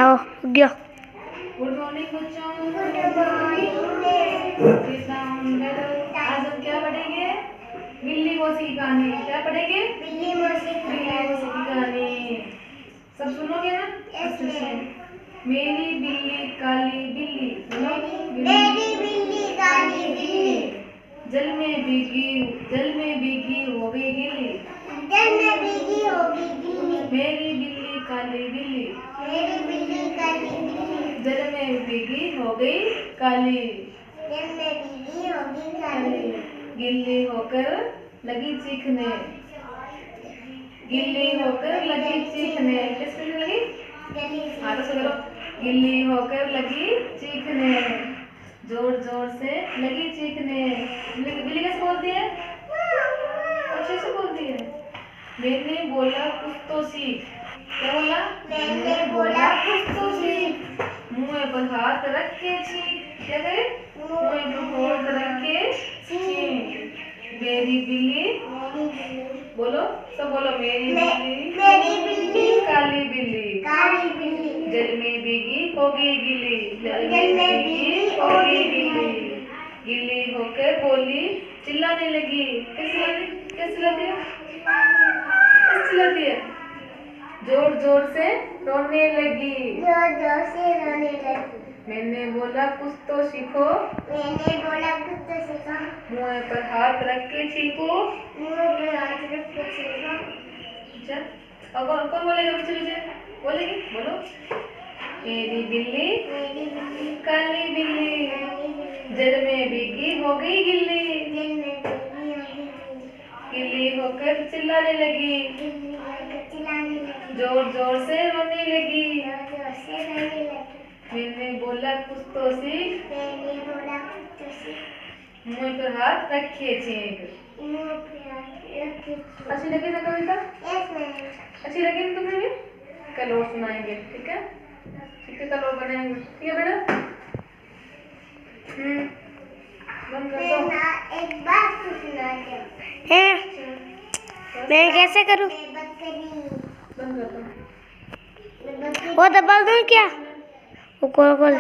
आओ गया। Good morning बच्चों। Good morning. आज हम क्या पढ़ेंगे? बिल्ली मौसी की कहानी। क्या पढ़ेंगे? बिल्ली मौसी की कहानी। सब सुनोगे ना? यस। मेरी बिल्ली काली बिल्ली। मेरी बिल्ली काली बिल्ली जल में भीगी हो गई गिल्ली। जल में भीगी होगी गिल्ली। मेरी बिल्ली काली बिल्ली। मेरी बिल्ली काली बिल्ली जल में भीगी हो गई काली। जल में भीगी होगी काली। गिल्ली होकर लगी चीखने। गिल्ली होकर लगी चीखने। किसके लिए लगी? हाँ तो सुनो। गिल्ली होकर लगी चीखने। जोर जोर से लगी चीखने। बिल्ली कैसे बोलती है? अच्छे से बोलती है। मैंने बोला कुछ तो सीख। क्या बोला? मैंने बोला कुछ तो सीख। मुंह पर हाथ रख के छींक। क्या करे? मुंह पर हाथ रख के छींक। मेरी बिल्ली बोलो, सब बोलो। मेरी बिल्ली काली बिल्ली। काली बिल्ली जल में भीगी होगी गिल्ली। जल में भीगी होगी गिल्ली। गिल्ली होकर बोली चिल्लाने लगी। कैसे चिल्लाती है? जोर जोर से रोने लगी। जोर जोर से रोने लगी। मैंने बोला कुछ तो सीखो। मैंने बोला कुछ तो सीखो। मुंह पर हाथ रख के छींको। मुंह पर हाथ रख के छींको। अच्छा, अब कौन बोलेगा? पीछे बोलेगी। बोलो। मेरी बिल्ली काली बिल्ली जल में भीगी हो गई गिल्ली। जल में भीगी होगी गिल्ली। गिल्ली होकर चिल्लाने लगी। गिल्ली होकर चिल्लाने लगी। जोर जोर से रोने लगी। जोर जोर से रोने लगी। मैंने बोला कुछ तो सीख। मैंने बोला कुछ तो सीख। मुंह पर हाथ रखे छींक। मुंह पर हाथ रखे छींक। अच्छी लगी ना कविता? Yes ma'am. अच्छी लगी ना तुम्हें भी? कल और सुनाएंगे। ठीक है? ठीक है, कल और बनाएंगे। ठीक है बेटा? बंद कर दो। एक बात पूछना है। मैं कैसे करूं? बंद कर दो। वो दबा दूं क्या? वो कॉल